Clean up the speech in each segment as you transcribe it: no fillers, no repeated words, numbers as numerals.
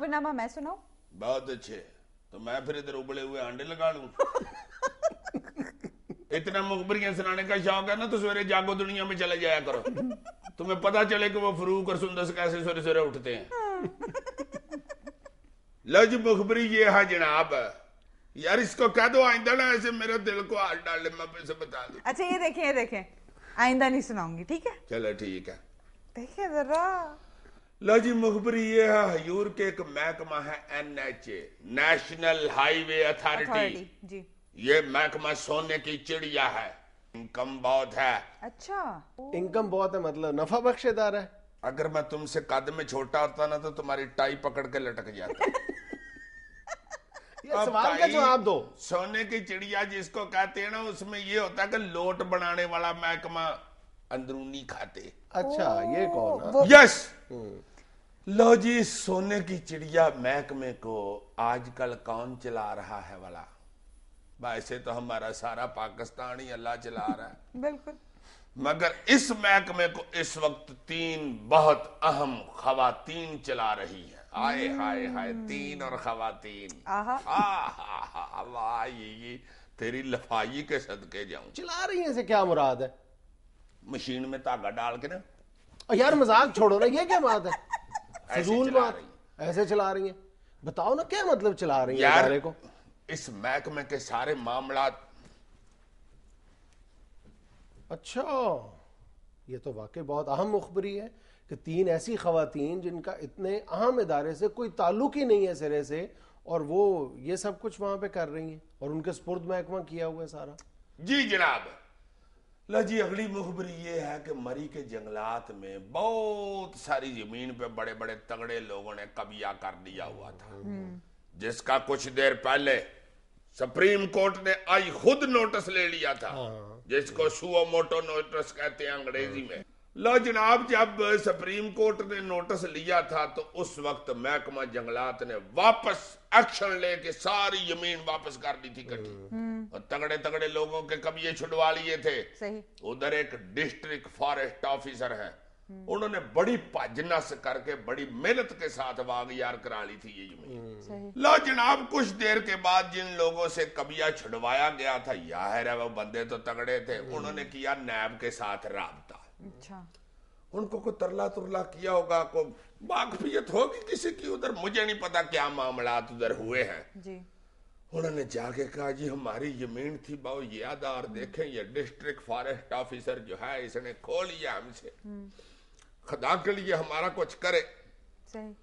नामा मैं सुनाऊं? बहुत अच्छे, तो मैं फिर इधर उबले हुए अंडे लगा लूं? इतना मुखबरियां सुनाने का शौक है ना, तो सवेरे जागो दुनिया में चले जाया करो, तुम्हें पता चले कि वो फरूक और सुंदस कैसे सवेरे सवेरे उठते हैं। लो जी मुखबरी ये है जनाब। यार इसको कह दो आइंदा ना ऐसे मेरे दिल को हाथ डालने में से बता दो। अच्छा ये देखें, आइंदा नहीं सुनाऊंगी, ठीक है? चलो ठीक है, देखिए जरा। लो जी मुखबरी ये है, हयूर के एक महकमा है NHA, नेशनल हाईवे अथॉरिटी। जी। ये महकमा सोने की चिड़िया है, इनकम बहुत है। अच्छा, इनकम बहुत है मतलब नफा बख्शेदार है। अगर मैं तुमसे कद में छोटा होता ना तो तुम्हारी टाई पकड़ के लटक जाता। ये सवाल का जवाब दो। सोने की चिड़िया जिसको कहते हैं ना, उसमें ये होता है कि लोट बनाने वाला महकमा अंदरूनी खाते। अच्छा ये कौन है? यस। लो जी सोने की चिड़िया महकमे को आजकल कौन चला रहा है वाला? वैसे तो हमारा सारा पाकिस्तान ही अल्लाह चला रहा है, बिल्कुल, मगर इस महकमे को इस वक्त 3 बहुत अहम खवातीन चला रही हैं। आए हाय हाय, 3 और खवातीन। वाह, ये तेरी लफाई के सदके जाऊं। चला रही है से क्या मुराद है? मशीन में धागा डाल के ना। यार मजाक छोड़ो ना, ये क्या बात है? ऐसे फजूल चला बात। रही। ऐसे चला रही है? बताओ ना क्या मतलब चला रही है यार इदारे को? इस महकमे के सारे मामला। अच्छा, ये तो वाकई बहुत अहम मुखबरी है कि 3 ऐसी खवातीन जिनका इतने अहम इदारे से कोई ताल्लुक ही नहीं है सिरे से, और वो ये सब कुछ वहां पे कर रही हैं और उनके स्पुर्द महकमा किया हुआ है सारा। जी जनाब। लो जी अगली मुखबरी ये है कि मरी के जंगलात में बहुत सारी जमीन पे बड़े बड़े तगड़े लोगों ने कब्जा कर लिया हुआ था, जिसका कुछ देर पहले सुप्रीम कोर्ट ने आई खुद नोटिस ले लिया था, जिसको सुओ मोटो नोटिस कहते हैं अंग्रेजी में। लो जनाब, जब सुप्रीम कोर्ट ने नोटिस लिया था तो उस वक्त महकमा जंगलात ने वापस एक्शन लेके सारी जमीन वापस कर दी थी इकट्ठी, और तगड़े तगड़े लोगों के कब्जे छुड़वा लिए थे। सही। उधर एक डिस्ट्रिक्ट फॉरेस्ट ऑफिसर है, उन्होंने बड़ी भजनस करके बड़ी मेहनत के साथ वाग यार करा ली थी ये जमीन। लो जनाब, कुछ देर के बाद जिन लोगों से कब्जा छुड़वाया गया था, यार है वो बंदे तो तगड़े थे, उन्होंने किया नैब के साथ राबता। अच्छा, उनको को तरला तुरला किया होगा, को वाकफियत होगी किसी की उधर, मुझे नहीं पता क्या मामलात उधर हुए हैं जी। उन्होंने जाके कहा जी हमारी जमीन थी बाबू ये आधार देखें, ये डिस्ट्रिक्ट फॉरेस्ट ऑफिसर जो है इसने खो लिया हमसे, खुदा के लिए हमारा कुछ करे। सही।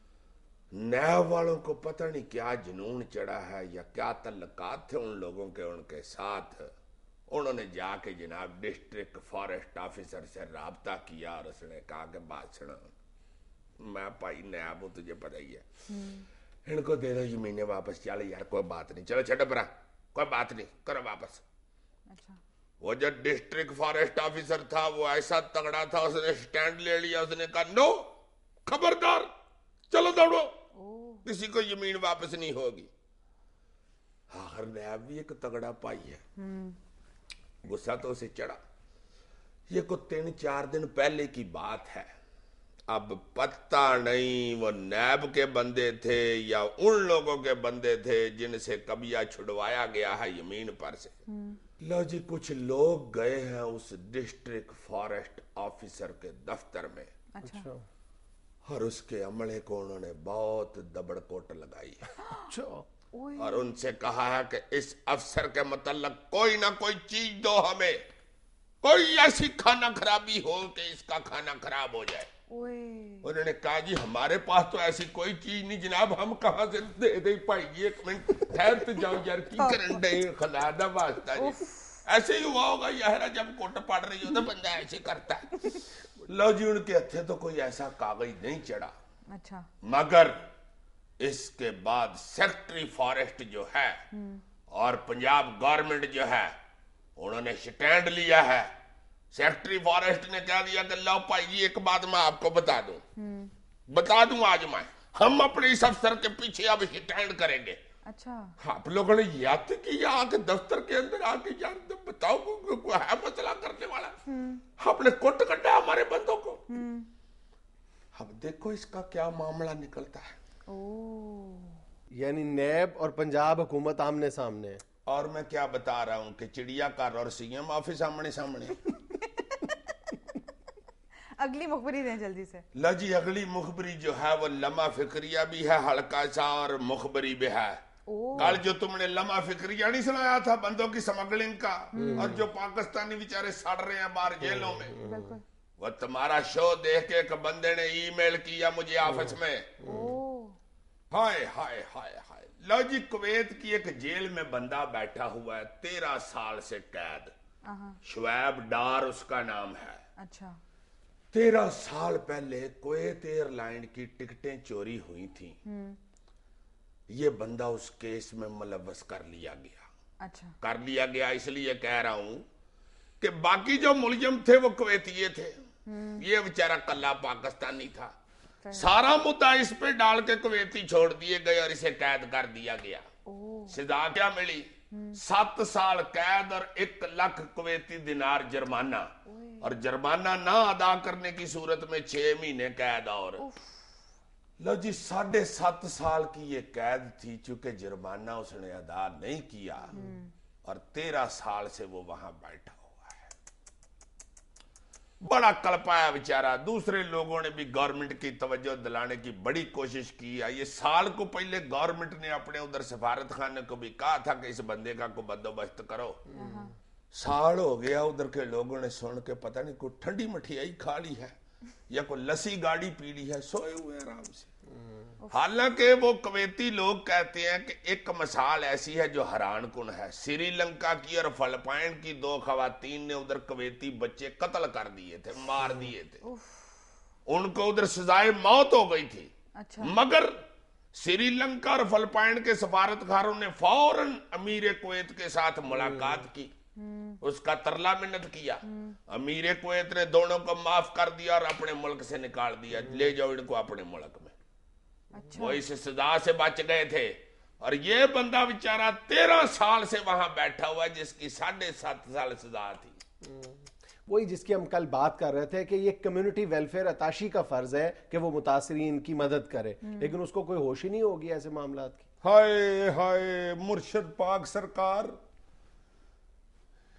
नैब वालों को पता नहीं क्या जुनून चढ़ा है या क्या तल्लकात थे उन लोगों के उनके साथ, उन्होंने जाके जनाब डिस्ट्रिक्ट फॉरेस्ट ऑफिसर से राब्ता किया और उसने कहा कि बात सुनो, मैं भाई नैब हूं, तुझे पता ही है, इनको दे दो जमीनें वापस, चल यार कोई बात नहीं, चलो छड़ो बरा, कोई बात नहीं, करो वापस। अच्छा, वो जो डिस्ट्रिक्ट फॉरेस्ट ऑफिसर था वो ऐसा तगड़ा था, उसने स्टैंड ले लिया, उसने कहा नो, खबरदार, चलो दौड़ो, किसी को जमीन वापस नहीं होगी। आखिर नैब भी एक तगड़ा पाई है, गुस्सा तो उसे चढ़ा। ये को 3-4 दिन पहले की बात है, अब पता नहीं वो नैब के बंदे थे या उन लोगों के बंदे थे जिनसे कब्जा छुड़वाया गया है जमीन पर से। लो जी कुछ लोग गए हैं उस डिस्ट्रिक्ट फॉरेस्ट ऑफिसर के दफ्तर में। अच्छा। और उसके अमले को उन्होंने बहुत दबड़कोट लगाई अच्छा। और उनसे कहा है कि इस अफसर के मतलब कोई ना कोई चीज दो हमें, कोई ऐसी खाना खराबी हो कि इसका खाना खराब हो जाए। उन्होंने कहा जी हमारे पास तो ऐसी कोई चीज नहीं जनाब, हम कहां से दे दे भाई, 1 मिनट ठहर तो जाओ यार, की करन दे खुदा दा वास्ता जी। ऐसे ही हुआ होगा यार, जब कोट पड़ रही हो तो बंदा ऐसे करता है। लो जी उनके हथे तो कोई ऐसा कागज नहीं चढ़ा। अच्छा। मगर इसके बाद सेक्रेटरी फॉरेस्ट जो है और पंजाब गवर्नमेंट जो है उन्होंने स्टैंड लिया है। सेक्रेटरी फॉरेस्ट ने कह दिया कि लो भाई जी एक बात मैं आपको बता दूं आज मैं, हम अपने इस अफसर के पीछे अब स्टैंड करेंगे। अच्छा। आप लोगों ने याद किया आके दफ्तर के अंदर आके यार बताओ कोई है मसला करने वाला, आपने कुट कटा हमारे बंदों को। अब देखो इसका क्या मामला निकलता है। यानी नैब और पंजाब हुकूमत आमने सामने है। और मैं क्या बता रहा हूं कि चिड़िया घर और सीएम ऑफिस आमने सामने। अगली मुखबरी दें जल्दी से। लो जी, अगली मुखबरी जो है वो लम्हा फिक्रिया भी है, हल्का सा, और मुखबरी भी है। कल जो तुमने लम्हा फिक्रिया नहीं सुनाया था बंदों की स्मगलिंग का, और जो पाकिस्तानी बेचारे सड़ रहे हैं बाहर जेलों में, बिल्कुल। वो तुम्हारा शो देख के एक बंदे ने ईमेल किया मुझे ऑफिस में। हाय हाय हाय हाय। लो जी, कुवैत की एक जेल में बंदा बैठा हुआ है, 13 साल से कैद। शुएब डार उसका नाम है। अच्छा। 13 साल पहले कुवैत एयरलाइन की टिकटें चोरी हुई थी। ये बंदा उस केस में मुलव्वस कर लिया गया। अच्छा। कर लिया गया इसलिए कह रहा हूं कि बाकी जो मुलजिम थे वो कुवैती थे, ये बेचारा कल्ला पाकिस्तानी था। सारा मुद्दा इस पे डाल के कुवैती छोड़ दिए गए और इसे कैद कर दिया गया। सजा क्या मिली? 7 साल कैद और 1 लाख कुवैती दिनार जुर्माना, और जुर्माना ना अदा करने की सूरत में 6 महीने कैद। और लो जी, 7.5 साल की ये कैद थी, चूंकि जुर्माना उसने अदा नहीं किया, और 13 साल से वो वहां बैठा हुआ है। बड़ा कलपाया बेचारा। दूसरे लोगों ने भी गवर्नमेंट की तवज्जो दिलाने की बड़ी कोशिश की है। ये साल को पहले गवर्नमेंट ने अपने उधर सफारत खाने को भी कहा था कि इस बंदे का को बंदोबस्त करो। साल हो गया, उधर के लोगों ने सुन के पता नहीं कोई ठंडी मठियाई खा ली है या कोई लस्सी गाड़ी पी ली है, सोए हुए आराम से। हालांकि वो कुवैती लोग कहते हैं कि एक मिसाल ऐसी है जो हैरान कुन है। श्रीलंका की और फिलिपाइन की 2 खवातीन ने उधर कुवैती बच्चे कत्ल कर दिए थे, मार दिए थे। उनको उधर सजाए मौत हो गई थी। अच्छा। मगर श्रीलंका और फिलिपाइन के सफारतकारों ने फौरन अमीर कुवैत के साथ मुलाकात की, उसका तरला मिन्नत किया। अमीर कुवैत ने दोनों को माफ कर दिया और अपने मुल्क से निकाल दिया, ले जाओ इनको अपने मुल्क में। अच्छा। वो इस सजा से बच गए थे। और ये बंदा बेचारा 13 साल से वहां बैठा हुआ है, जिसकी 7.5 साल सजा थी। वही जिसकी हम कल बात कर रहे थे कि ये कम्युनिटी वेलफेयर अताशी का फर्ज है कि वो मुतासरीन की मदद करे, लेकिन उसको कोई होश ही नहीं होगी ऐसे मामलात की। हाय हाय मुर्शद पाक सरकार,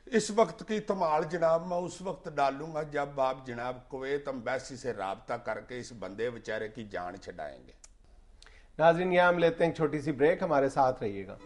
इस वक्त की धमाल जनाब मैं उस वक्त डालूंगा जब आप जनाब कुवैत एम्बेसी से राब्ता करके इस बंदे बेचारे की जान छुड़ाएंगे। नाज़रीन, यहाँ हम लेते हैं एक छोटी सी ब्रेक, हमारे साथ रहिएगा।